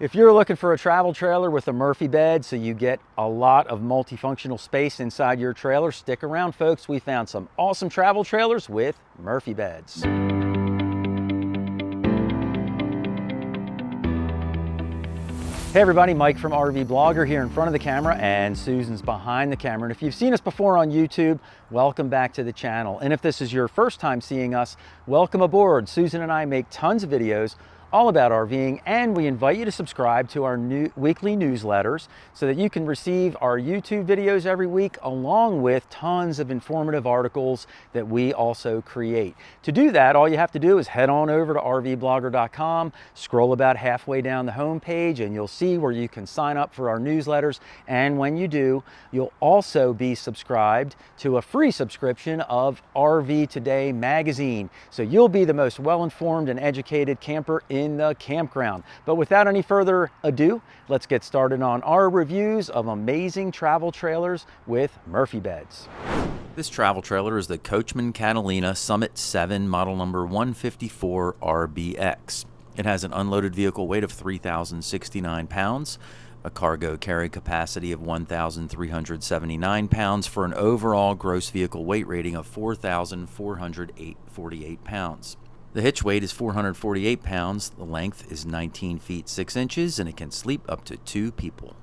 If you're looking for a travel trailer with a Murphy bed so you get a lot of multifunctional space inside your trailer, stick around folks. We found some awesome travel trailers with Murphy beds. Hey everybody, Mike from RVBlogger here in front of the camera, and Susan's behind the camera. And if you've seen us before on YouTube, welcome back to the channel. And if this is your first time seeing us, welcome aboard. Susan and I make tons of videos all about RVing, and we invite you to subscribe to our new weekly newsletters so that you can receive our YouTube videos every week, along with tons of informative articles that we also create. To do that, all you have to do is head on over to RVblogger.com, scroll about halfway down the home page, and you'll see where you can sign up for our newsletters. And when you do, you'll also be subscribed to a free subscription of RV Today magazine. So you'll be the most well-informed and educated camper in the campground. But without any further ado, let's get started on our reviews of amazing travel trailers with Murphy beds. This travel trailer is the Coachmen Catalina Summit 7 model number 154 RBX. It has an unloaded vehicle weight of 3,069 pounds, a cargo carry capacity of 1,379 pounds for an overall gross vehicle weight rating of 4,448 pounds. The hitch weight is 448 pounds, the length is 19 feet 6 inches, and it can sleep up to 2 people.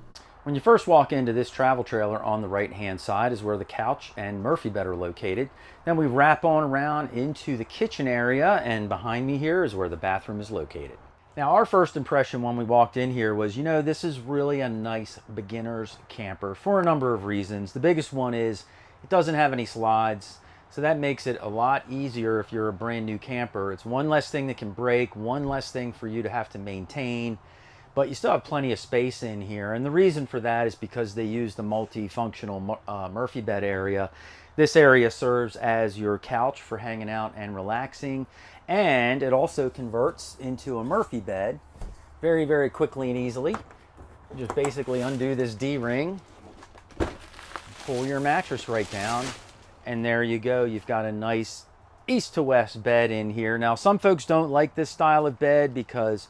When you first walk into this travel trailer, on the right hand side is where the couch and Murphy bed are located. Then we wrap on around into the kitchen area, and behind me here is where the bathroom is located. Now, our first impression when we walked in here was, you know, this is really a nice beginner's camper for a number of reasons. The biggest one is it doesn't have any slides. So that makes it a lot easier if you're a brand new camper. It's one less thing that can break, one less thing for you to have to maintain, but you still have plenty of space in here. And the reason for that is because they use the multifunctional Murphy bed area. This area serves as your couch for hanging out and relaxing, and it also converts into a Murphy bed very, very quickly and easily. You just basically undo this D-ring, pull your mattress right down, and there you go. You've got a nice east to west bed in here. Now, some folks don't like this style of bed because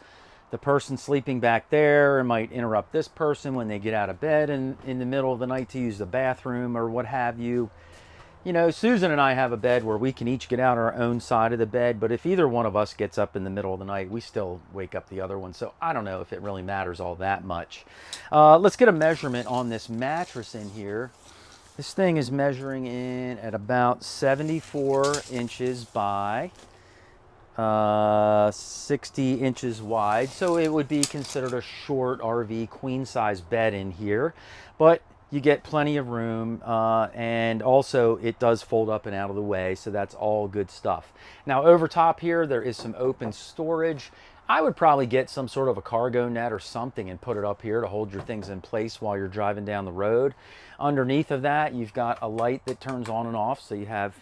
the person sleeping back there might interrupt this person when they get out of bed in the middle of the night to use the bathroom or what have you. You know, Susan and I have a bed where we can each get out our own side of the bed, but if either one of us gets up in the middle of the night, we still wake up the other one. So I don't know if it really matters all that much. Let's get a measurement on this mattress in here. This thing is measuring in at about 74 inches by 60 inches wide. So it would be considered a short RV queen size bed in here, but you get plenty of room, and also it does fold up and out of the way. So that's all good stuff. Now over top here, there is some open storage. I would probably get some sort of a cargo net or something and put it up here to hold your things in place while you're driving down the road. Underneath of that, you've got a light that turns on and off, so you have,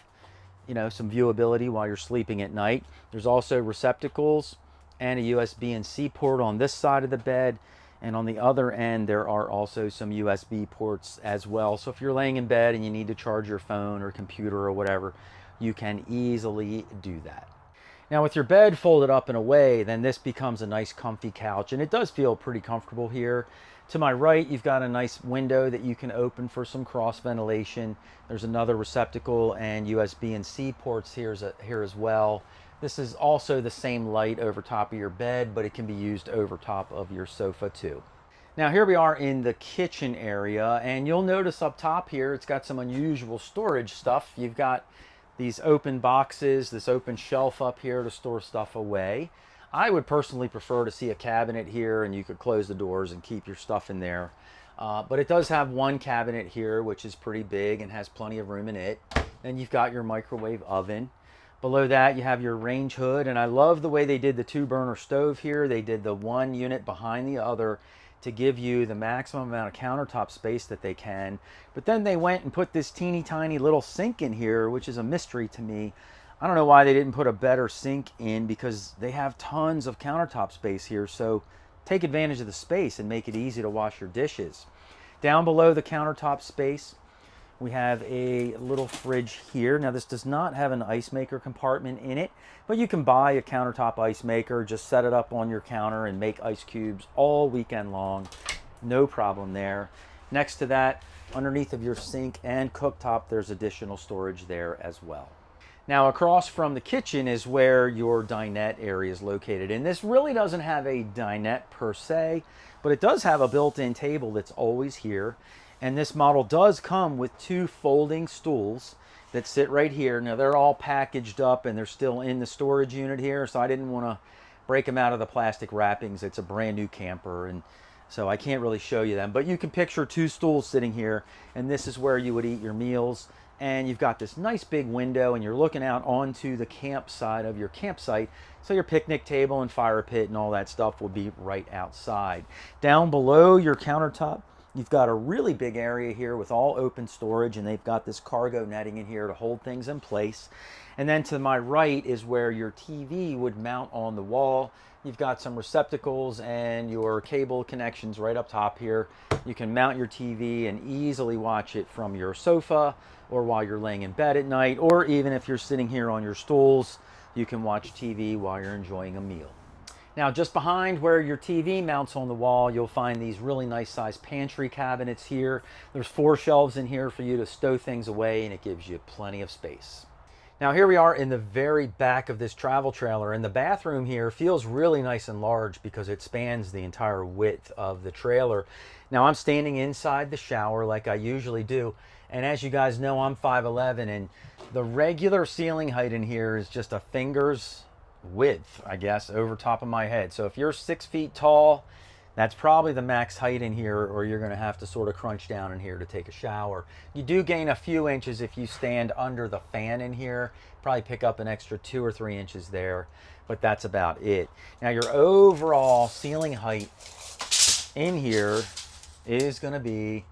you know, some viewability while you're sleeping at night. There's also receptacles and a USB and C port on this side of the bed, and on the other end there are also some USB ports as well. So if you're laying in bed and you need to charge your phone or computer or whatever, you can easily do that. Now, with your bed folded up and away, then this becomes a nice comfy couch, and it does feel pretty comfortable here. To my right, you've got a nice window that you can open for some cross ventilation. There's another receptacle and USB and C ports here as well. This is also the same light over top of your bed, but it can be used over top of your sofa too. Now here we are in the kitchen area, and you'll notice up top here, it's got some unusual storage stuff. You've got these open boxes, this open shelf up here to store stuff away. I would personally prefer to see a cabinet here, and you could close the doors and keep your stuff in there. But it does have one cabinet here, which is pretty big and has plenty of room in it. Then you've got your microwave oven. Below that, you have your range hood, and I love the way they did the 2-burner stove here. They did the one unit behind the other to give you the maximum amount of countertop space that they can. But then they went and put this teeny tiny little sink in here, which is a mystery to me. I don't know why they didn't put a better sink in, because they have tons of countertop space here. So take advantage of the space and make it easy to wash your dishes. Down below the countertop space, We have a little fridge here. Now this does not have an ice maker compartment in it, but you can buy a countertop ice maker, just set it up on your counter and make ice cubes all weekend long. No problem there. Next to that, underneath of your sink and cooktop, there's additional storage there as well. Now across from the kitchen is where your dinette area is located. And this really doesn't have a dinette per se, but it does have a built-in table that's always here. And this model does come with 2 folding stools that sit right here. Now they're all packaged up and they're still in the storage unit here, so I didn't want to break them out of the plastic wrappings. It's a brand new camper, and so I can't really show you them. But you can picture 2 stools sitting here, and this is where you would eat your meals. And you've got this nice big window, and you're looking out onto the campsite of your campsite. So your picnic table and fire pit and all that stuff will be right outside. Down below your countertop, you've got a really big area here with all open storage, and they've got this cargo netting in here to hold things in place. And then to my right is where your TV would mount on the wall. You've got some receptacles and your cable connections right up top here. You can mount your TV and easily watch it from your sofa, or while you're laying in bed at night, or even if you're sitting here on your stools, you can watch TV while you're enjoying a meal. Now, just behind where your TV mounts on the wall, you'll find these really nice sized pantry cabinets here. There's 4 shelves in here for you to stow things away, and it gives you plenty of space. Now here we are in the very back of this travel trailer, and the bathroom here feels really nice and large because it spans the entire width of the trailer. Now I'm standing inside the shower like I usually do, and as you guys know, I'm 5'11", and the regular ceiling height in here is just a finger's width, I guess, over top of my head. So if you're 6 feet tall, that's probably the max height in here, or you're going to have to sort of crunch down in here to take a shower. You do gain a few inches if you stand under the fan in here. Probably pick up an extra 2 or 3 inches there, but that's about it. Now your overall ceiling height in here is going to be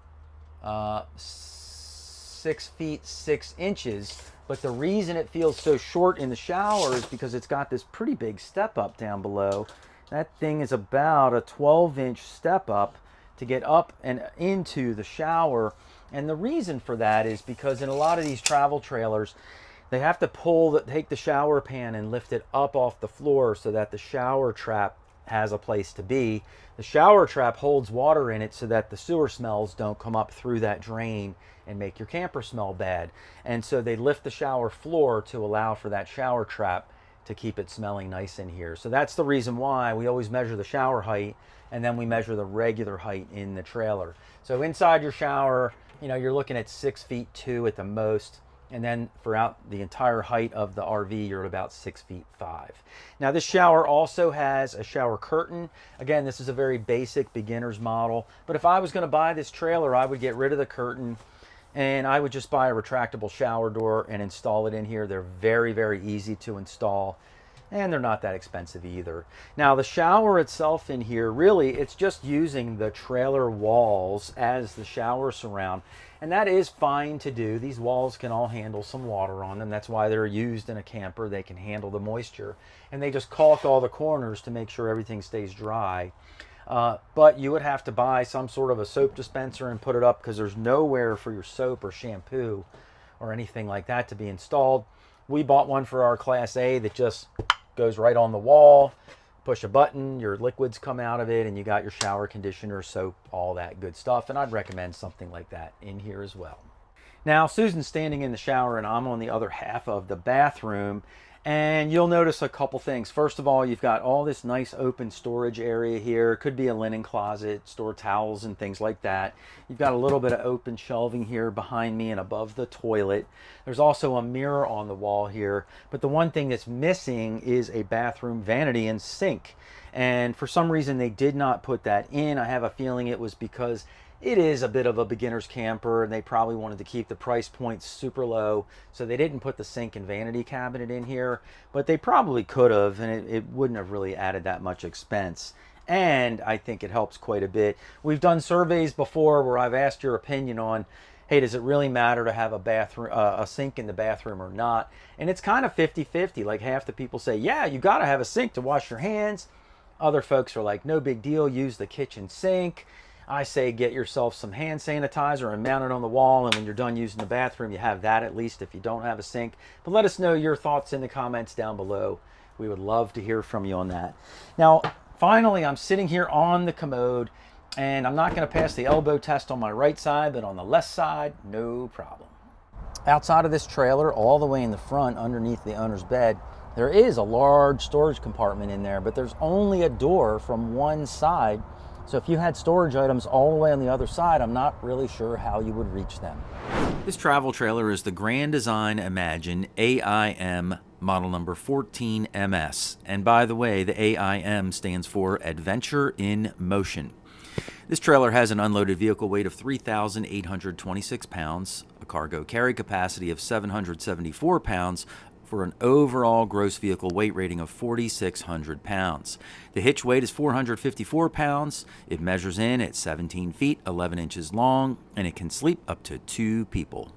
6 feet 6 inches. But the reason it feels so short in the shower is because it's got this pretty big step up down below. That thing is about a 12-inch step up to get up and into the shower. And the reason for that is because in a lot of these travel trailers, they have to take the shower pan and lift it up off the floor so that the shower trap has a place to be. The shower trap holds water in it so that the sewer smells don't come up through that drain and make your camper smell bad. And so they lift the shower floor to allow for that shower trap to keep it smelling nice in here. So that's the reason why we always measure the shower height, and then we measure the regular height in the trailer. So inside your shower, you're looking at 6 feet 2 at the most. And then throughout the entire height of the RV, you're at about 6 feet 5. Now this shower also has a shower curtain. Again, this is a very basic beginner's model, but if I was going to buy this trailer, I would get rid of the curtain and I would just buy a retractable shower door and install it in here. They're very, very easy to install, and they're not that expensive either. Now the shower itself in here, really, it's just using the trailer walls as the shower surround. And that is fine to do. These walls can all handle some water on them. That's why they're used in a camper. They can handle the moisture. And they just caulk all the corners to make sure everything stays dry. But you would have to buy some sort of a soap dispenser and put it up because there's nowhere for your soap or shampoo or anything like that to be installed. We bought one for our Class A that just goes right on the wall. Push a button, your liquids come out of it, and you got your shower conditioner, soap, all that good stuff. And I'd recommend something like that in here as well. Now, Susan's standing in the shower, and I'm on the other half of the bathroom. And you'll notice a couple things. First of all, you've got all this nice open storage area here. It could be a linen closet, store towels and things like that. You've got a little bit of open shelving here behind me and above the toilet. There's also a mirror on the wall here. But the one thing that's missing is a bathroom vanity and sink. And for some reason, they did not put that in. I have a feeling it was because it is a bit of a beginner's camper and they probably wanted to keep the price point super low, so they didn't put the sink and vanity cabinet in here, but they probably could have, and it wouldn't have really added that much expense. And I think it helps quite a bit. We've done surveys before where I've asked your opinion on, hey, does it really matter to have a sink in the bathroom or not? And it's kind of 50-50. Like half the people say, yeah, you got to have a sink to wash your hands. Other folks are like, no big deal, use the kitchen sink. I say get yourself some hand sanitizer and mount it on the wall, and when you're done using the bathroom, you have that at least if you don't have a sink. But let us know your thoughts in the comments down below. We would love to hear from you on that. Now, finally, I'm sitting here on the commode, and I'm not going to pass the elbow test on my right side, but on the left side, no problem. Outside of this trailer, all the way in the front underneath the owner's bed, there is a large storage compartment in there, but there's only a door from one side. So if you had storage items all the way on the other side, I'm not really sure how you would reach them. This travel trailer is the Grand Design Imagine AIM model number 14MS. And by the way, the AIM stands for Adventure in Motion. This trailer has an unloaded vehicle weight of 3,826 pounds, a cargo carry capacity of 774 pounds, for an overall gross vehicle weight rating of 4,600 pounds. The hitch weight is 454 pounds. It measures in at 17 feet, 11 inches long, and it can sleep up to 2 people.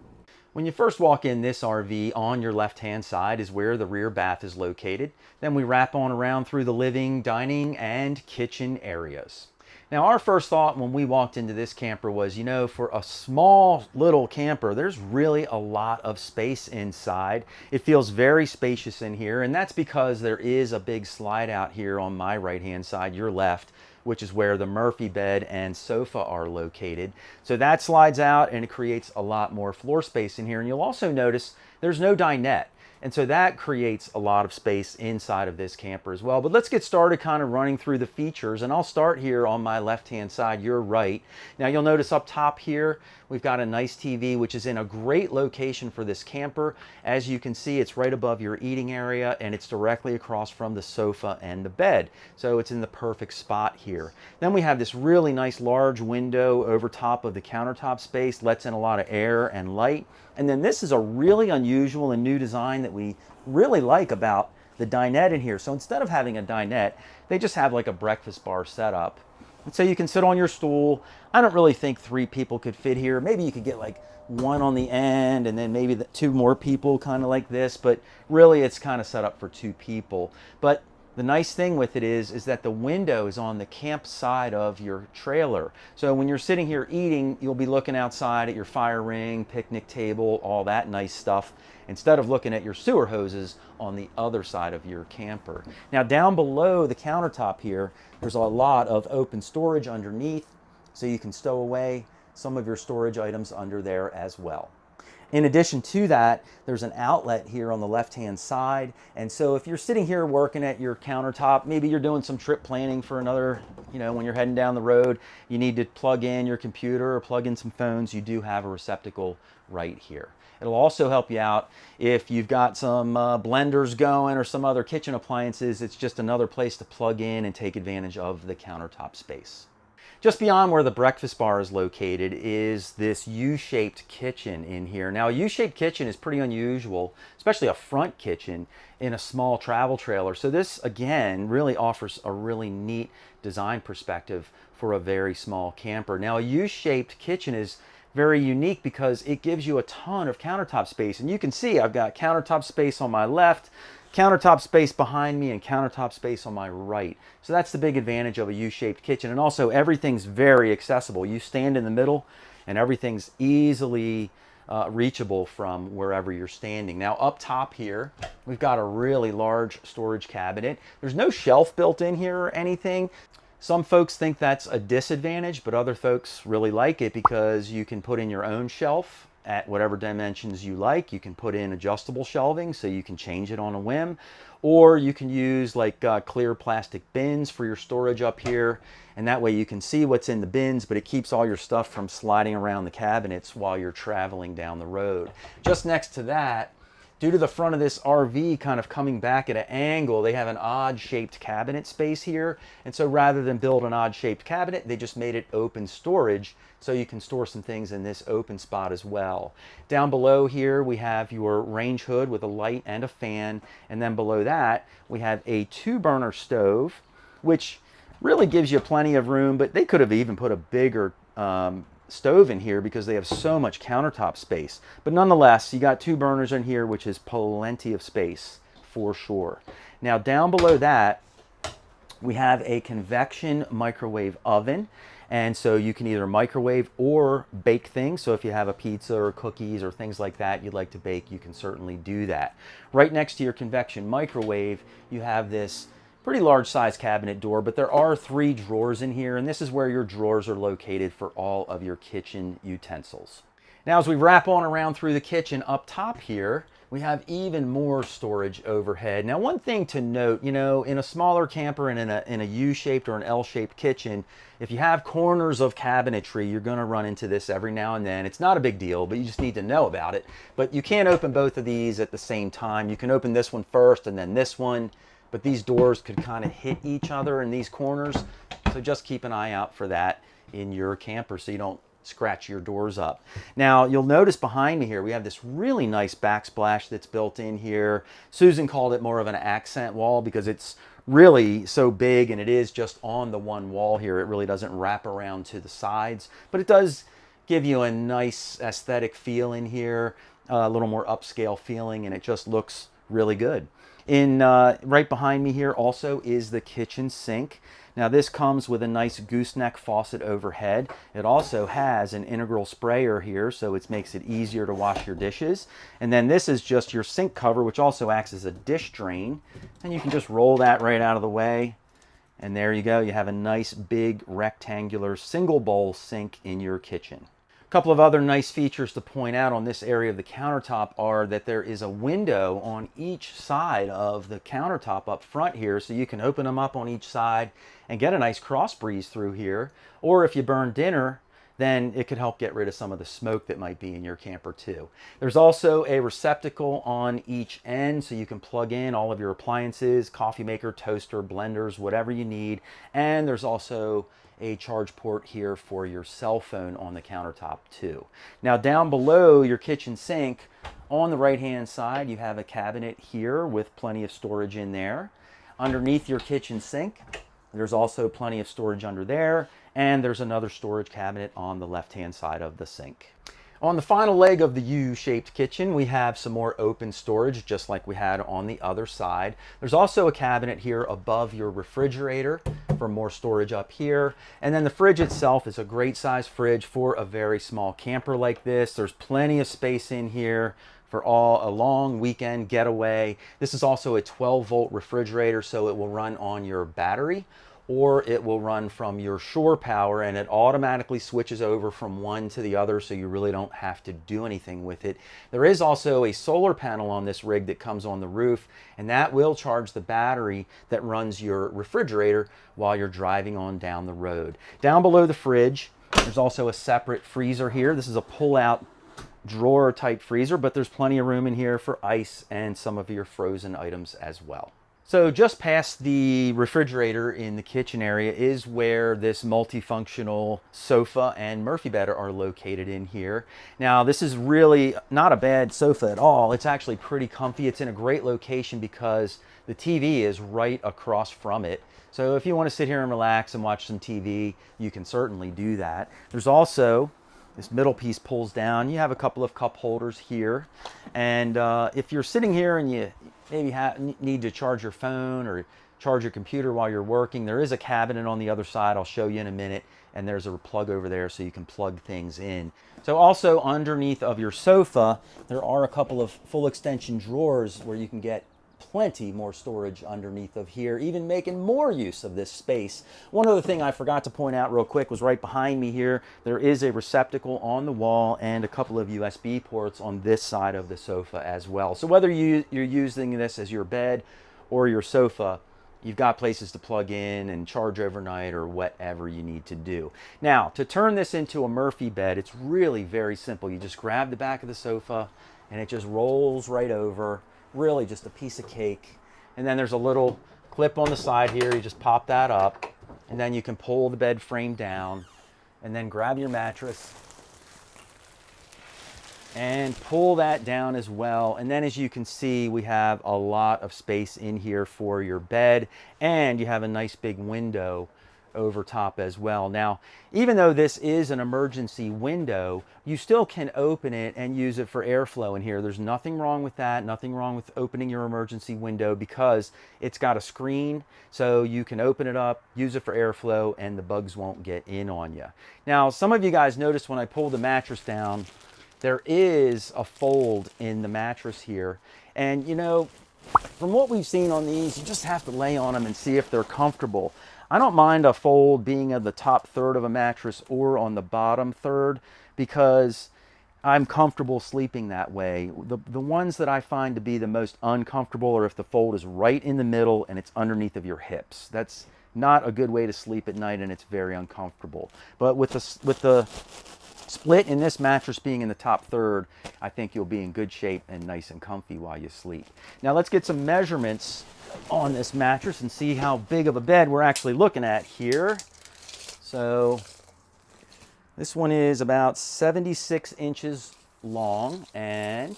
When you first walk in this RV, on your left-hand side is where the rear bath is located. Then we wrap on around through the living, dining, and kitchen areas. Now, our first thought when we walked into this camper was, you know, for a small little camper, there's really a lot of space inside. It feels very spacious in here, and that's because there is a big slide out here on my right-hand side, your left, which is where the Murphy bed and sofa are located. So that slides out and it creates a lot more floor space in here. And you'll also notice there's no dinette. And so that creates a lot of space inside of this camper as well. But let's get started kind of running through the features. And I'll start here on my left-hand side, your right. Now you'll notice up top here, we've got a nice TV, which is in a great location for this camper. As you can see, it's right above your eating area and it's directly across from the sofa and the bed. So it's in the perfect spot here. Then we have this really nice large window over top of the countertop space, lets in a lot of air and light. And then this is a really unusual and new design that we really like about the dinette in here. So instead of having a dinette, they just have like a breakfast bar setup. And so you can sit on your stool. I don't really think 3 people could fit here. Maybe you could get like one on the end and then maybe 2 more people kind of like this, but really it's kind of set up for 2 people. But the nice thing with it is that the window is on the camp side of your trailer. So when you're sitting here eating, you'll be looking outside at your fire ring, picnic table, all that nice stuff, instead of looking at your sewer hoses on the other side of your camper. Now down below the countertop here, there's a lot of open storage underneath, so you can stow away some of your storage items under there as well. In addition to that, there's an outlet here on the left-hand side. And so if you're sitting here working at your countertop, maybe you're doing some trip planning for another, you know, when you're heading down the road, you need to plug in your computer or plug in some phones, you do have a receptacle right here. It'll also help you out if you've got some blenders going or some other kitchen appliances. It's just another place to plug in and take advantage of the countertop space. Just beyond where the breakfast bar is located is this U-shaped kitchen in here. Now, a U-shaped kitchen is pretty unusual, especially a front kitchen in a small travel trailer. So this, again, really offers a really neat design perspective for a very small camper. Now, a U-shaped kitchen is very unique because it gives you a ton of countertop space. And you can see I've got countertop space on my left, countertop space behind me, and countertop space on my right. So that's the big advantage of a U-shaped kitchen. And also everything's very accessible. You stand in the middle and everything's easily reachable from wherever you're standing. Now up top here, we've got a really large storage cabinet. There's no shelf built in here or anything. Some folks think that's a disadvantage, but other folks really like it because you can put in your own shelf at whatever dimensions you like. You can put in adjustable shelving so you can change it on a whim, or you can use like clear plastic bins for your storage up here, and that way you can see what's in the bins, but it keeps all your stuff from sliding around the cabinets while you're traveling down the road. Just next to that, due to the front of this RV kind of coming back at an angle, they have an odd shaped cabinet space here. And so rather than build an odd shaped cabinet, they just made it open storage so you can store some things in this open spot as well. Down below here, we have your range hood with a light and a fan. And then below that, we have a 2-burner stove, which really gives you plenty of room, but they could have even put a bigger stove in here because they have so much countertop space. But nonetheless, you got 2 burners in here, which is plenty of space for sure. Now down below that, We have a convection microwave oven, and so you can either microwave or bake things. So if you have a pizza or cookies or things like that you'd like to bake, you can certainly do that. Right next to your convection microwave, you have this pretty large size cabinet door, but there are 3 drawers in here, and this is where your drawers are located for all of your kitchen utensils. Now, as we wrap on around through the kitchen, up top here, we have even more storage overhead. Now, one thing to note, you know, in a smaller camper and in a U-shaped or an L-shaped kitchen, if you have corners of cabinetry, you're going to run into this every now and then. It's not a big deal, but you just need to know about it. But you can't open both of these at the same time. You can open this one first and then this one, but these doors could kind of hit each other in these corners. So just keep an eye out for that in your camper so you don't scratch your doors up. Now, you'll notice behind me here, we have this really nice backsplash that's built in here. Susan called it more of an accent wall because it's really so big and it is just on the one wall here. It really doesn't wrap around to the sides, but it does give you a nice aesthetic feel in here, a little more upscale feeling, and it just looks really good. Right behind me here also is the kitchen sink. Now, this comes with a nice gooseneck faucet overhead. It also has an integral sprayer here, so it makes it easier to wash your dishes. And then this is just your sink cover, which also acts as a dish drain. And you can just roll that right out of the way. And there you go. You have a nice big rectangular single bowl sink in your kitchen. A couple of other nice features to point out on this area of the countertop are that there is a window on each side of the countertop up front here, so you can open them up on each side and get a nice cross breeze through here. Or if you burn dinner, then it could help get rid of some of the smoke that might be in your camper too. There's also a receptacle on each end, so you can plug in all of your appliances, coffee maker, toaster, blenders, whatever you need. And there's also a charge port here for your cell phone on the countertop too. Now, down below your kitchen sink, on the right hand side, you have a cabinet here with plenty of storage in there. Underneath your kitchen sink, there's also plenty of storage under there, and there's another storage cabinet on the left hand side of the sink. On the final leg of the U-shaped kitchen, we have some more open storage, just like we had on the other side. There's also a cabinet here above your refrigerator for more storage up here. And then the fridge itself is a great size fridge for a very small camper like this. There's plenty of space in here for a long weekend getaway. This is also a 12-volt refrigerator, so it will run on your battery, or it will run from your shore power, and it automatically switches over from one to the other, so you really don't have to do anything with it. There is also a solar panel on this rig that comes on the roof, and that will charge the battery that runs your refrigerator while you're driving on down the road. Down below the fridge, there's also a separate freezer here. This is a pull-out drawer type freezer, but there's plenty of room in here for ice and some of your frozen items as well. So just past the refrigerator in the kitchen area is where this multifunctional sofa and Murphy bed are located in here. Now, this is really not a bad sofa at all. It's actually pretty comfy. It's in a great location because the TV is right across from it. So if you want to sit here and relax and watch some TV, you can certainly do that. There's also this middle piece pulls down. You have a couple of cup holders here. And if you're sitting here and you maybe need to charge your phone or charge your computer while you're working, there is a cabinet on the other side. I'll show you in a minute. And there's a plug over there so you can plug things in. So also underneath of your sofa, there are a couple of full extension drawers where you can get plenty more storage underneath of here, even making more use of this space. One other thing I forgot to point out real quick was right behind me here, there is a receptacle on the wall and a couple of USB ports on this side of the sofa as well. So whether you're using this as your bed or your sofa, you've got places to plug in and charge overnight or whatever you need to do. Now, to turn this into a Murphy bed, it's really very simple. You just grab the back of the sofa and it just rolls right over. Really just a piece of cake. And then there's a little clip on the side here. You just pop that up and then you can pull the bed frame down and then grab your mattress and pull that down as well. And then as you can see, we have a lot of space in here for your bed, and you have a nice big window over top as well. Now, even though this is an emergency window, you still can open it and use it for airflow in here. There's nothing wrong with that, nothing wrong with opening your emergency window, because it's got a screen, so you can open it up, use it for airflow, and the bugs won't get in on you. Now, some of you guys noticed when I pulled the mattress down, there is a fold in the mattress here. And you know, from what we've seen on these, you just have to lay on them and see if they're comfortable. I don't mind a fold being on the top third of a mattress or on the bottom third, because I'm comfortable sleeping that way. The ones that I find to be the most uncomfortable are if the fold is right in the middle and it's underneath of your hips. That's not a good way to sleep at night, and it's very uncomfortable. But with the split in this mattress being in the top third, I think you'll be in good shape and nice and comfy while you sleep. Now let's get some measurements on this mattress and see how big of a bed we're actually looking at here. So this one is about 76 inches long and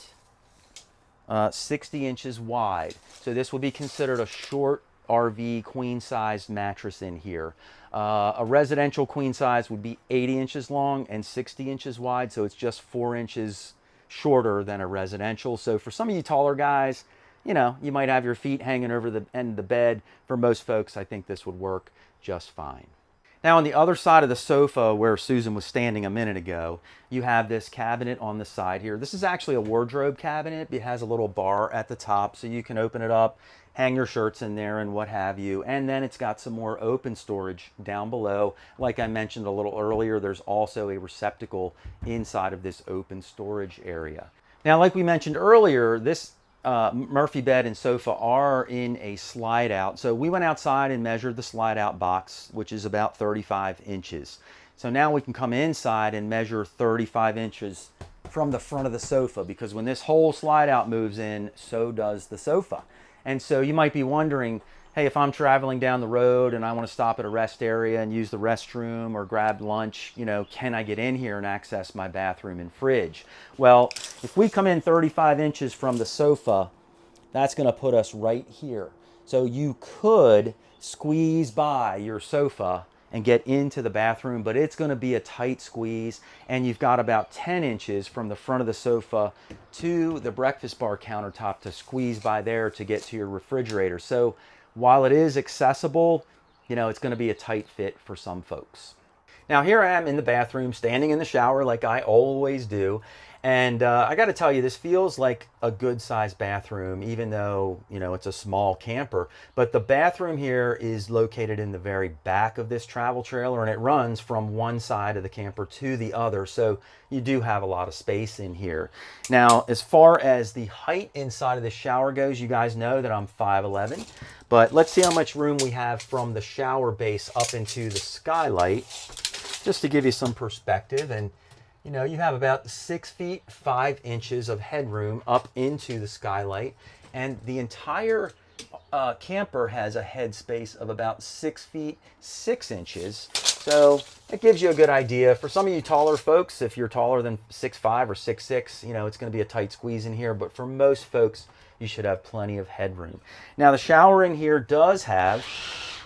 60 inches wide. So this would be considered a short RV queen size mattress in here. A residential queen size would be 80 inches long and 60 inches wide, so it's just 4 inches shorter than a residential. So for some of you taller guys, you know, you might have your feet hanging over the end of the bed. For most folks, I think this would work just fine. Now on the other side of the sofa where Susan was standing a minute ago, you have this cabinet on the side here. This is actually a wardrobe cabinet. It has a little bar at the top so you can open it up, hang your shirts in there and what have you. And then it's got some more open storage down below. Like I mentioned a little earlier, there's also a receptacle inside of this open storage area. Now, like we mentioned earlier, this Murphy bed and sofa are in a slide out. So we went outside and measured the slide out box, which is about 35 inches. So now we can come inside and measure 35 inches from the front of the sofa, because when this whole slide out moves in, so does the sofa. And so you might be wondering, hey, if I'm traveling down the road and I want to stop at a rest area and use the restroom or grab lunch, you know, can I get in here and access my bathroom and fridge? Well, if we come in 35 inches from the sofa, that's going to put us right here. So you could squeeze by your sofa and get into the bathroom, but it's going to be a tight squeeze, and you've got about 10 inches from the front of the sofa to the breakfast bar countertop to squeeze by there to get to your refrigerator. So while it is accessible, you know, it's going to be a tight fit for some folks. Now here I am in the bathroom, standing in the shower like I always do. And I got to tell you, this feels like a good sized bathroom, even though, you know, it's a small camper. But the bathroom here is located in the very back of this travel trailer, and it runs from one side of the camper to the other. So you do have a lot of space in here. Now, as far as the height inside of the shower goes, you guys know that I'm 5'11". But let's see how much room we have from the shower base up into the skylight, just to give you some perspective. And you know, you have about 6 feet 5 inches of headroom up into the skylight, and the entire camper has a head space of about 6 feet 6 inches. So it gives you a good idea. For some of you taller folks, if you're taller than 6'5" or 6'6", you know, it's going to be a tight squeeze in here. But for most folks, you should have plenty of headroom. Now, the shower in here does have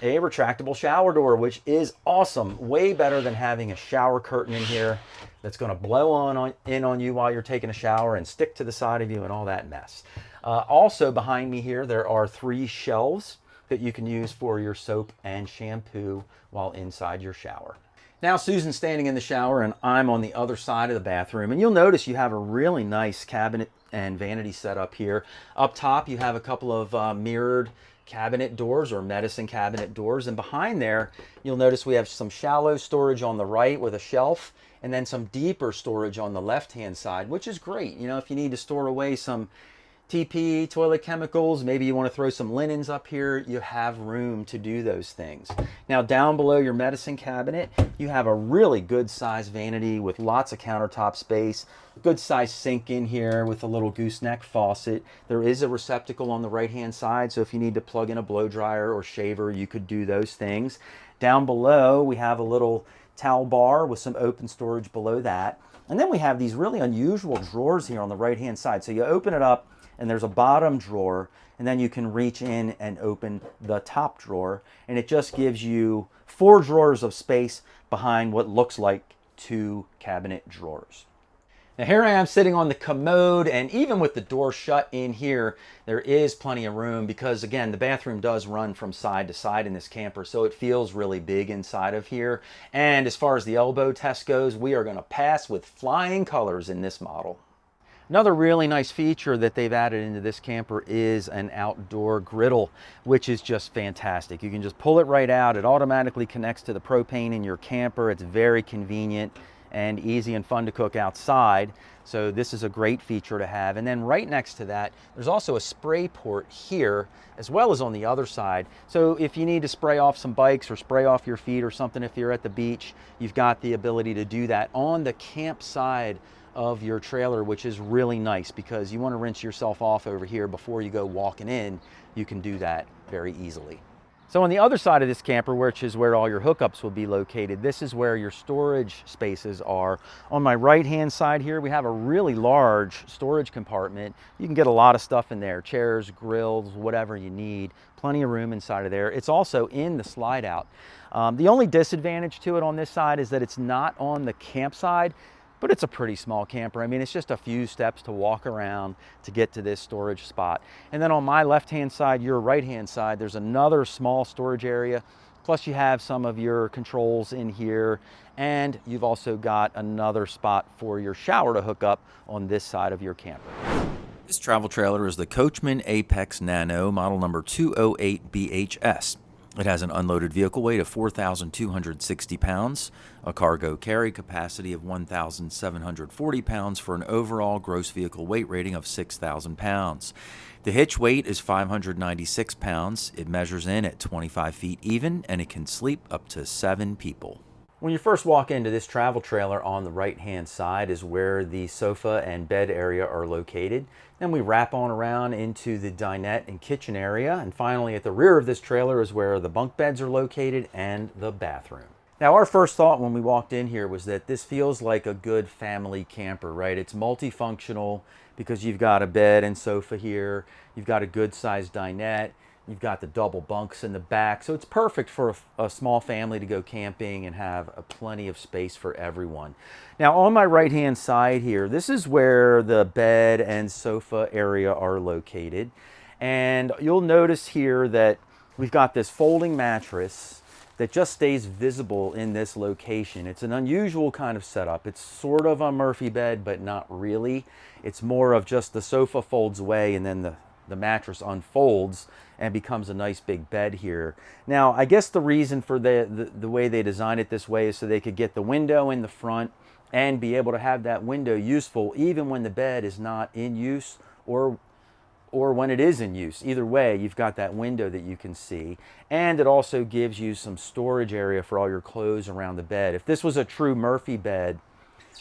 a retractable shower door, which is awesome. Way better than having a shower curtain in here that's going to blow in on you while you're taking a shower and stick to the side of you and all that mess. Also behind me here, there are 3 shelves that you can use for your soap and shampoo while inside your shower. Now Susan's standing in the shower and I'm on the other side of the bathroom, and you'll notice you have a really nice cabinet and vanity set up here. Up top you have a couple of mirrored cabinet doors or medicine cabinet doors, and behind there you'll notice we have some shallow storage on the right with a shelf, and then some deeper storage on the left hand side, which is great. You know, if you need to store away some TP, toilet chemicals, maybe you want to throw some linens up here, you have room to do those things. Now down below your medicine cabinet, you have a really good size vanity with lots of countertop space, good size sink in here with a little gooseneck faucet. There is a receptacle on the right hand side, so if you need to plug in a blow dryer or shaver, you could do those things. Down below we have a little towel bar with some open storage below that. And then we have these really unusual drawers here on the right hand side. So you open it up and there's a bottom drawer, and then you can reach in and open the top drawer, and it just gives you 4 drawers of space behind what looks like 2 cabinet drawers. Now here I am sitting on the commode, and even with the door shut in here, there is plenty of room because, again, the bathroom does run from side to side in this camper, so it feels really big inside of here. And as far as the elbow test goes, we are going to pass with flying colors in this model. Another really nice feature that they've added into this camper is an outdoor griddle, which is just fantastic. You can just pull it right out. It automatically connects to the propane in your camper. It's very convenient and easy and fun to cook outside. So this is a great feature to have. And then right next to that, there's also a spray port here, as well as on the other side. So if you need to spray off some bikes or spray off your feet or something if you're at the beach, you've got the ability to do that on the camp side of your trailer, which is really nice because you want to rinse yourself off over here before you go walking in. You can do that very easily. So on the other side of this camper, which is where all your hookups will be located, this is where your storage spaces are. On my right-hand side here, we have a really large storage compartment. You can get a lot of stuff in there, chairs, grills, whatever you need. Plenty of room inside of there. It's also in the slide out. The only disadvantage to it on this side is that it's not on the camp side, but it's a pretty small camper. I mean, it's just a few steps to walk around to get to this storage spot. And then on my left-hand side, your right-hand side, there's another small storage area. Plus you have some of your controls in here, and you've also got another spot for your shower to hook up on this side of your camper. This travel trailer is the Coachmen Apex Nano, model number 208BHS. It has an unloaded vehicle weight of 4,260 pounds, a cargo carry capacity of 1,740 pounds for an overall gross vehicle weight rating of 6,000 pounds. The hitch weight is 596 pounds. It measures in at 25 feet even, and it can sleep up to 7 people. When you first walk into this travel trailer, on the right-hand side is where the sofa and bed area are located. Then we wrap on around into the dinette and kitchen area. And finally, at the rear of this trailer is where the bunk beds are located and the bathroom. Now, our first thought when we walked in here was that this feels like a good family camper, right? It's multifunctional because you've got a bed and sofa here. You've got a good-sized dinette. You've got the double bunks in the back, so it's perfect for a small family to go camping and have plenty of space for everyone. Now on my right-hand side here, this is where the bed and sofa area are located. And you'll notice here that we've got this folding mattress that just stays visible in this location. It's an unusual kind of setup. It's sort of a Murphy bed, but not really. It's more of just the sofa folds away and then the mattress unfolds and becomes a nice big bed here. Now, I guess the reason for the way they designed it this way is so they could get the window in the front and be able to have that window useful even when the bed is not in use or when it is in use. Either way, you've got that window that you can see. And it also gives you some storage area for all your clothes around the bed. If this was a true Murphy bed,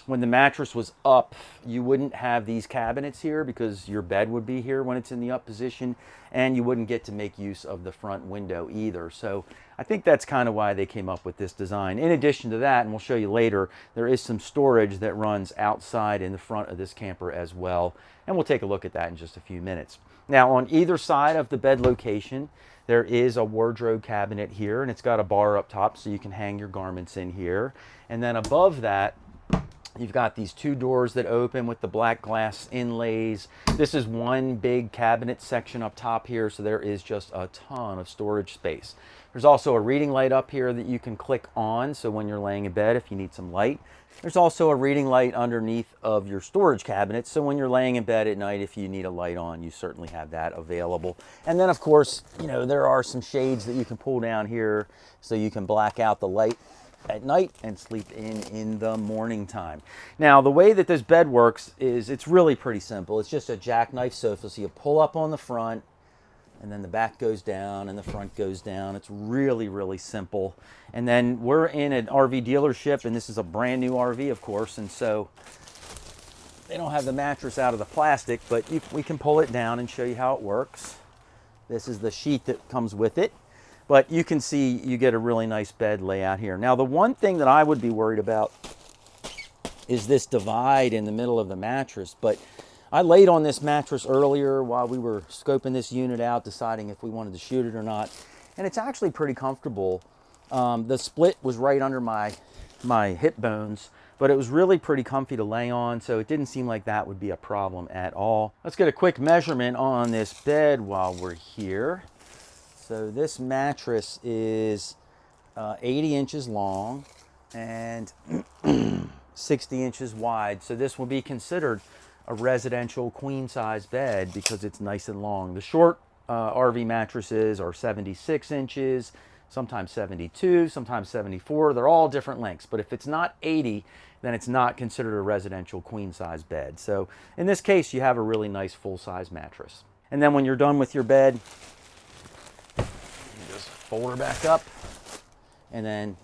when the mattress was up, you wouldn't have these cabinets here because your bed would be here when it's in the up position, and you wouldn't get to make use of the front window either. So I think that's kind of why they came up with this design. In addition to that, and we'll show you later, there is some storage that runs outside in the front of this camper as well, and we'll take a look at that in just a few minutes. Now, on either side of the bed location, there is a wardrobe cabinet here, and it's got a bar up top so you can hang your garments in here. And then above that, you've got these 2 doors that open with the black glass inlays. This is one big cabinet section up top here, so there is just a ton of storage space. There's also a reading light up here that you can click on, so when you're laying in bed, if you need some light. There's also a reading light underneath of your storage cabinet, so when you're laying in bed at night, if you need a light on, you certainly have that available. And then, of course, you know, there are some shades that you can pull down here so you can black out the light at night and sleep in the morning time. Now, the way that this bed works is it's really pretty simple. It's just a jackknife sofa, so you pull up on the front, and then the back goes down and the front goes down. It's really, really simple. And then we're in an RV dealership, and this is a brand new RV, of course, and so they don't have the mattress out of the plastic, but we can pull it down and show you how it works. This is the sheet that comes with it. But you can see you get a really nice bed layout here. Now, the one thing that I would be worried about is this divide in the middle of the mattress, but I laid on this mattress earlier while we were scoping this unit out, deciding if we wanted to shoot it or not. And it's actually pretty comfortable. The split was right under my hip bones, but it was really pretty comfy to lay on, so it didn't seem like that would be a problem at all. Let's get a quick measurement on this bed while we're here. So this mattress is 80 inches long and 60 inches wide. So this will be considered a residential queen size bed because it's nice and long. The short RV mattresses are 76 inches, sometimes 72, sometimes 74. They're all different lengths, but if it's not 80, then it's not considered a residential queen size bed. So in this case, you have a really nice full size mattress. And then when you're done with your bed, you just fold her back up and then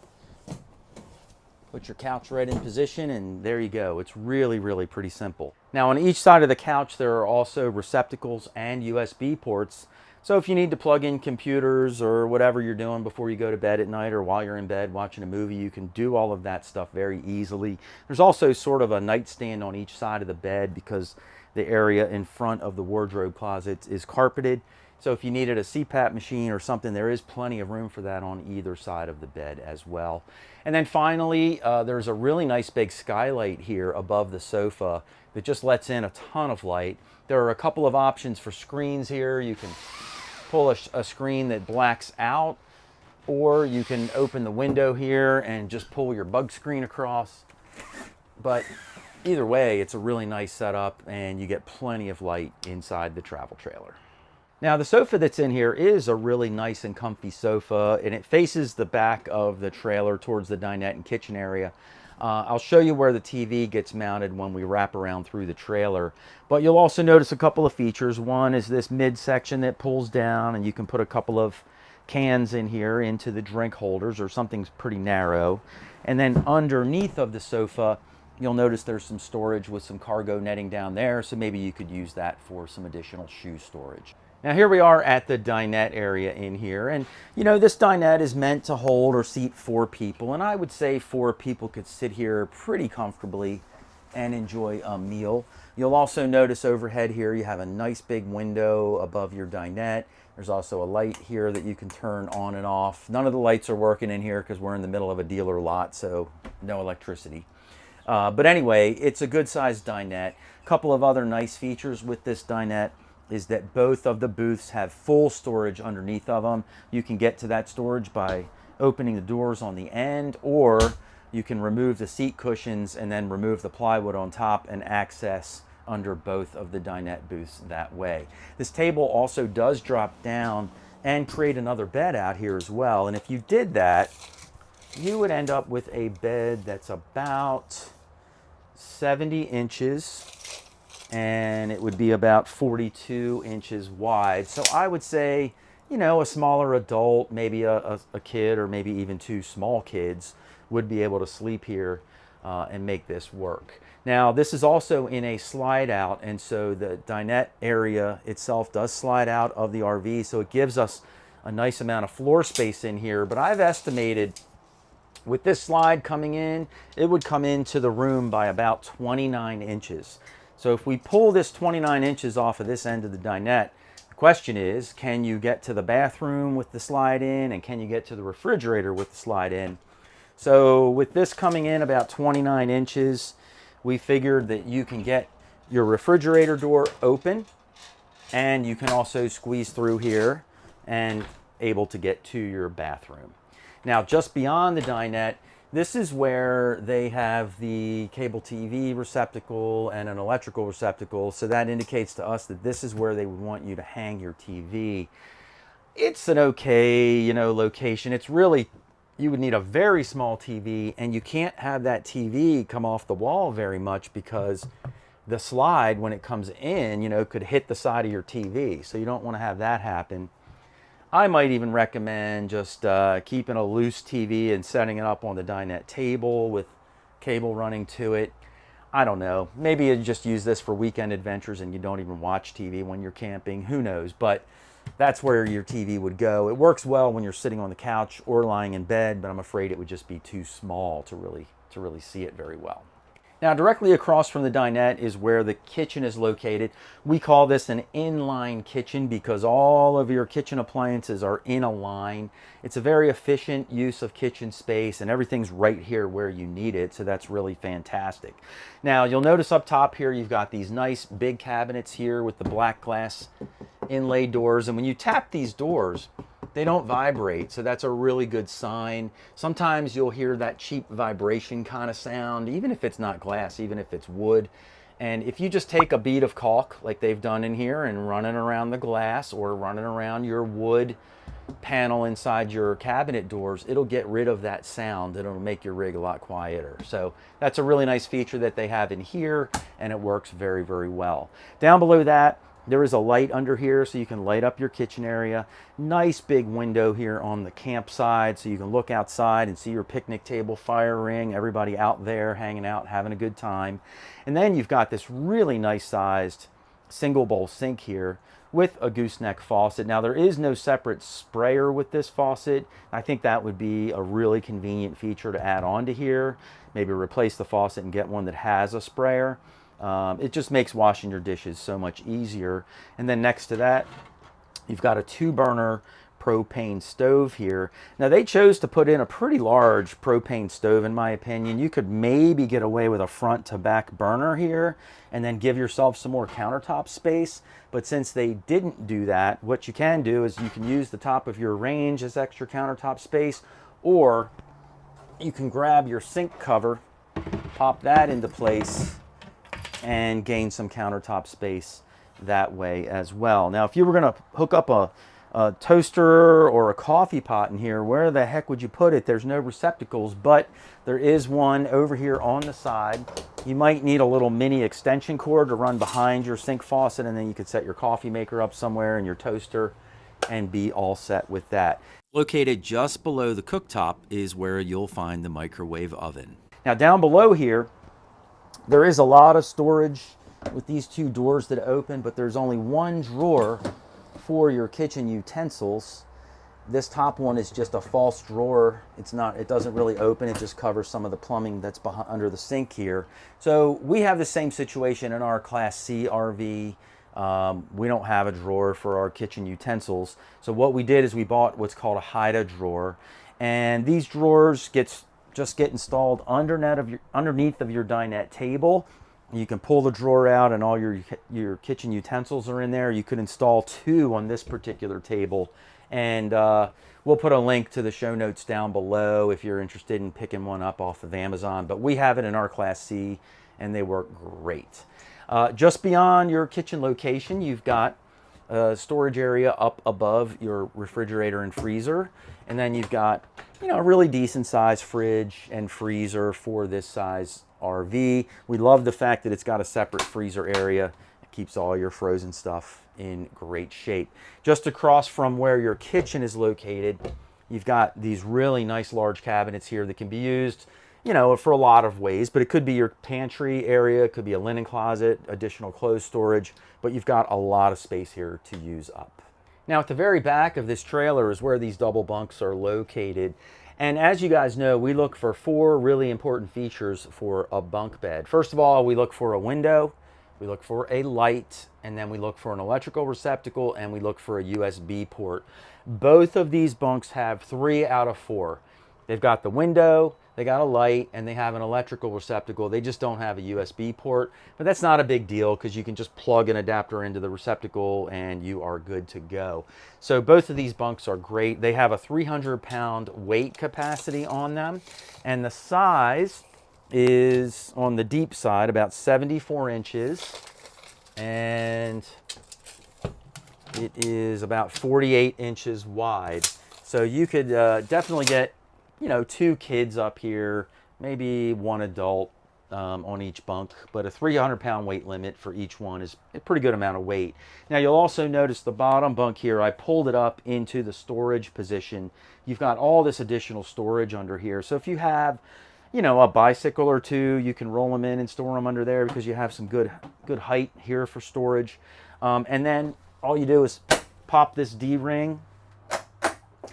put your couch right in position, and there you go. It's really, really pretty simple. Now on each side of the couch, there are also receptacles and USB ports. So if you need to plug in computers or whatever you're doing before you go to bed at night or while you're in bed watching a movie, you can do all of that stuff very easily. There's also sort of a nightstand on each side of the bed because the area in front of the wardrobe closet is carpeted. So if you needed a CPAP machine or something, there is plenty of room for that on either side of the bed as well. And then finally, there's a really nice big skylight here above the sofa that just lets in a ton of light. There are a couple of options for screens here. You can pull a screen that blacks out, or you can open the window here and just pull your bug screen across. But either way, it's a really nice setup and you get plenty of light inside the travel trailer. Now the sofa that's in here is a really nice and comfy sofa, and it faces the back of the trailer towards the dinette and kitchen area. I'll show you where the TV gets mounted when we wrap around through the trailer. But you'll also notice a couple of features. One is this midsection that pulls down, and you can put a couple of cans in here into the drink holders, or something's pretty narrow. And then underneath of the sofa, you'll notice there's some storage with some cargo netting down there, so maybe you could use that for some additional shoe storage. Now here we are at the dinette area in here, and you know, this dinette is meant to hold or seat 4 people, and I would say 4 people could sit here pretty comfortably and enjoy a meal. You'll also notice overhead here you have a nice big window above your dinette. There's also a light here that you can turn on and off. None of the lights are working in here because we're in the middle of a dealer lot, so no electricity. But anyway, it's a good sized dinette. A couple of other nice features with this dinette is that both of the booths have full storage underneath of them. You can get to that storage by opening the doors on the end, or you can remove the seat cushions and then remove the plywood on top and access under both of the dinette booths that way. This table also does drop down and create another bed out here as well. And if you did that, you would end up with a bed that's about 70 inches and it would be about 42 inches wide. So I would say, you know, a smaller adult, maybe a kid, or maybe even 2 small kids would be able to sleep here and make this work. Now this is also in a slide out, and so the dinette area itself does slide out of the RV, so it gives us a nice amount of floor space in here. But I've estimated with this slide coming in, it would come into the room by about 29 inches. So if we pull this 29 inches off of this end of the dinette, the question is, can you get to the bathroom with the slide in, and can you get to the refrigerator with the slide in? So with this coming in about 29 inches, we figured that you can get your refrigerator door open, and you can also squeeze through here and able to get to your bathroom. Now just beyond the dinette, this is where they have the cable TV receptacle and an electrical receptacle. So that indicates to us that this is where they would want you to hang your TV. It's an okay, you know, location. It's really, you would need a very small TV, and you can't have that TV come off the wall very much because the slide, when it comes in, you know, could hit the side of your TV. So you don't want to have that happen. I might even recommend just keeping a loose TV and setting it up on the dinette table with cable running to it. I don't know. Maybe you just use this for weekend adventures and you don't even watch TV when you're camping. Who knows? But that's where your TV would go. It works well when you're sitting on the couch or lying in bed, but I'm afraid it would just be too small to really see it very well. Now, directly across from the dinette is where the kitchen is located. We call this an inline kitchen because all of your kitchen appliances are in a line. It's a very efficient use of kitchen space, and everything's right here where you need it, so that's really fantastic. Now, you'll notice up top here, you've got these nice big cabinets here with the black glass inlay doors, and when you tap these doors, they don't vibrate, so that's a really good sign. Sometimes you'll hear that cheap vibration kind of sound, even if it's not glass, even if it's wood. And if you just take a bead of caulk, like they've done in here, and run it around the glass or run it around your wood panel inside your cabinet doors, it'll get rid of that sound. It'll make your rig a lot quieter. So that's a really nice feature that they have in here, and it works very, very well. Down below that, there is a light under here so you can light up your kitchen area. Nice big window here on the campsite so you can look outside and see your picnic table, fire ring, everybody out there hanging out, having a good time. And then you've got this really nice sized single bowl sink here with a gooseneck faucet. Now, there is no separate sprayer with this faucet. I think that would be a really convenient feature to add on to here. Maybe replace the faucet and get one that has a sprayer. It just makes washing your dishes so much easier. And then next to that, you've got a 2-burner propane stove here. Now, they chose to put in a pretty large propane stove, in my opinion. You could maybe get away with a front to back burner here and then give yourself some more countertop space. But since they didn't do that, what you can do is you can use the top of your range as extra countertop space, or you can grab your sink cover, pop that into place, and gain some countertop space that way as well. Now, if you were going to hook up a toaster or a coffee pot in here, where the heck would you put it? There's no receptacles, but there is one over here on the side. You might need a little mini extension cord to run behind your sink faucet, and then you could set your coffee maker up somewhere and your toaster and be all set with that. Located just below the cooktop is where you'll find the microwave oven. Now, down below here, there is a lot of storage with these 2 doors that open, but there's only one drawer for your kitchen utensils. This top one is just a false drawer. It doesn't really open. It just covers some of the plumbing that's under the sink here. So we have the same situation in our Class C RV. We don't have a drawer for our kitchen utensils. So what we did is we bought what's called a hide drawer, and these drawers just get installed underneath of your dinette table. You can pull the drawer out and all your kitchen utensils are in there. You could install 2 on this particular table, and we'll put a link to the show notes down below if you're interested in picking one up off of Amazon. But we have it in our Class C, and they work great. Just beyond your kitchen location, you've got a storage area up above your refrigerator and freezer, and then you've got a really decent size fridge and freezer for this size RV. We love the fact that it's got a separate freezer area. It keeps all your frozen stuff in great shape. Just across from where your kitchen is located, you've got these really nice large cabinets here that can be used for a lot of ways, but it could be your pantry area, it could be a linen closet, additional clothes storage, but you've got a lot of space here to use up. Now, at the very back of this trailer is where these double bunks are located. And as you guys know, we look for 4 really important features for a bunk bed. First of all, we look for a window, we look for a light, and then we look for an electrical receptacle, and we look for a USB port. Both of these bunks have 3 out of 4. They've got the window, they got a light, and they have an electrical receptacle. They just don't have a USB port, but that's not a big deal because you can just plug an adapter into the receptacle and you are good to go. So both of these bunks are great. They have a 300-pound weight capacity on them, and the size is on the deep side about 74 inches, and it is about 48 inches wide. So you could definitely get 2 kids up here, maybe 1 adult on each bunk, but a 300-pound weight limit for each one is a pretty good amount of weight. Now, you'll also notice the bottom bunk here, I pulled it up into the storage position. You've got all this additional storage under here. So if you have, a bicycle or 2, you can roll them in and store them under there because you have some good height here for storage. And then all you do is pop this D-ring,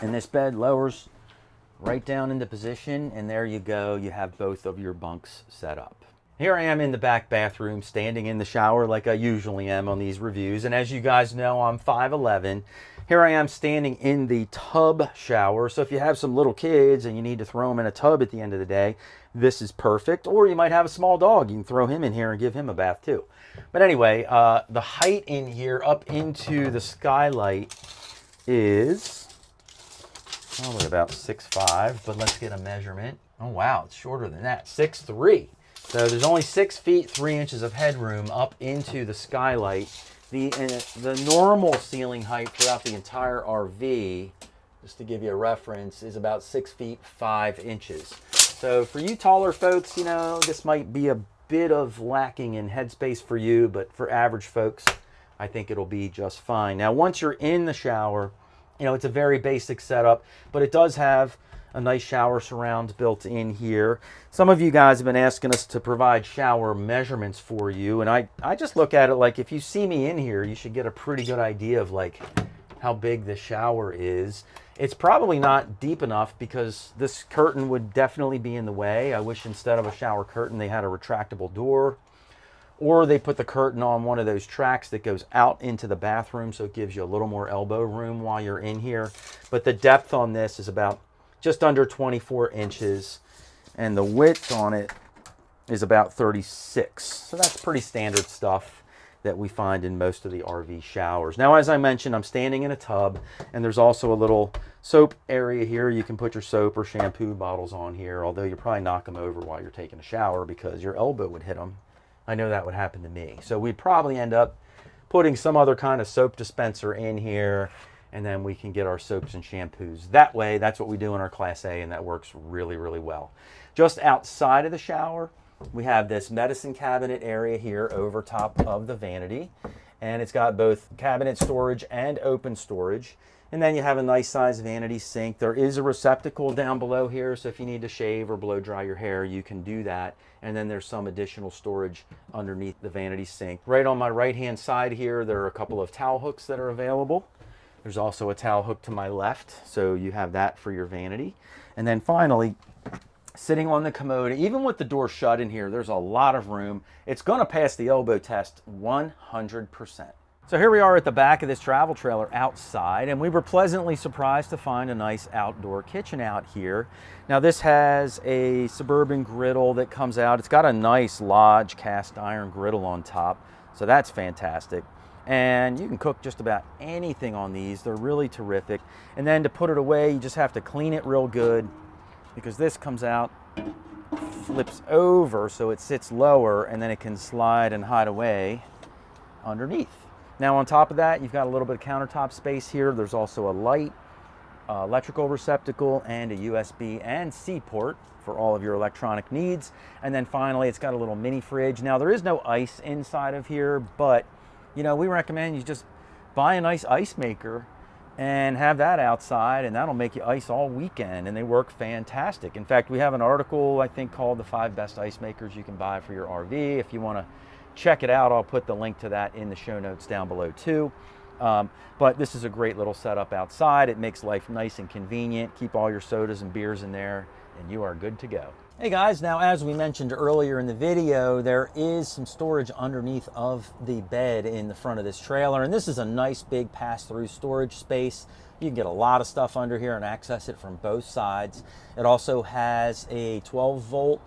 and this bed lowers right down into position, and there you go. You have both of your bunks set up. Here I am in the back bathroom, standing in the shower like I usually am on these reviews. And as you guys know, I'm 5'11". Here I am standing in the tub shower. So if you have some little kids and you need to throw them in a tub at the end of the day, this is perfect. Or you might have a small dog. You can throw him in here and give him a bath too. But anyway, the height in here up into the skylight is, oh, we're about 6'5", but let's get a measurement. Oh, wow, it's shorter than that, 6'3". So there's only 6 feet 3 inches of headroom up into the skylight. The normal ceiling height throughout the entire RV, just to give you a reference, is about 6 feet 5 inches. So for you taller folks, you know, this might be a bit of lacking in headspace for you, but for average folks, I think it'll be just fine. Now, once you're in the shower, you know, it's a very basic setup, but it does have a nice shower surround built in here. Some of you guys have been asking us to provide shower measurements for you, and I just look at it like, if you see me in here, you should get a pretty good idea of like how big the shower is. It's probably not deep enough because this curtain would definitely be in the way. I wish instead of a shower curtain they had a retractable door, or they put the curtain on one of those tracks that goes out into the bathroom, so it gives you a little more elbow room while you're in here. But the depth on this is about just under 24 inches, and the width on it is about 36. So that's pretty standard stuff that we find in most of the RV showers. Now, as I mentioned, I'm standing in a tub, and there's also a little soap area here. You can put your soap or shampoo bottles on here, although you probably knock them over while you're taking a shower because your elbow would hit them. I know that would happen to me. So we'd probably end up putting some other kind of soap dispenser in here, and then we can get our soaps and shampoos that way. That's what we do in our Class A, and that works really, really well. Just outside of the shower, we have this medicine cabinet area here over top of the vanity, and it's got both cabinet storage and open storage. And then you have a nice size vanity sink. There is a receptacle down below here, so if you need to shave or blow dry your hair, you can do that. And then there's some additional storage underneath the vanity sink. Right on my right-hand side here, there are a couple of towel hooks that are available. There's also a towel hook to my left, so you have that for your vanity. And then finally, sitting on the commode, even with the door shut in here, there's a lot of room. It's gonna pass the elbow test 100%. So here we are at the back of this travel trailer outside, and we were pleasantly surprised to find a nice outdoor kitchen out here. Now this has a Suburban griddle that comes out. It's got a nice Lodge cast iron griddle on top, so that's fantastic. And you can cook just about anything on these. They're really terrific. And then to put it away, you just have to clean it real good, because this comes out, flips over so it sits lower, and then it can slide and hide away underneath. Now on top of that, you've got a little bit of countertop space here. There's also a light, electrical receptacle, and a USB and C port for all of your electronic needs. And then finally, it's got a little mini fridge. Now there is no ice inside of here, but you know, we recommend you just buy a nice ice maker and have that outside, and that'll make you ice all weekend, and they work fantastic. In fact, we have an article, I think, called the 5 Best Ice Makers You Can Buy for Your RV. If you want to check it out, I'll put the link to that in the show notes down below too. But this is a great little setup outside. It makes life nice and convenient. Keep all your sodas and beers in there, and you are good to go. Hey guys, now as we mentioned earlier in the video, there is some storage underneath of the bed in the front of this trailer, and this is a nice big pass-through storage space. You can get a lot of stuff under here and access it from both sides. It also has a 12-volt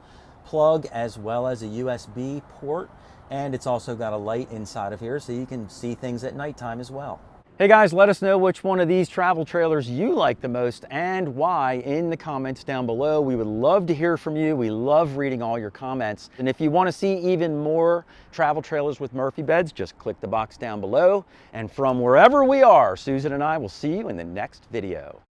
plug as well as a USB port, and it's also got a light inside of here so you can see things at nighttime as well. Hey guys, let us know which one of these travel trailers you like the most and why in the comments down below. We would love to hear from you. We love reading all your comments. And if you want to see even more travel trailers with Murphy beds, just click the box down below. And from wherever we are, Susan and I will see you in the next video.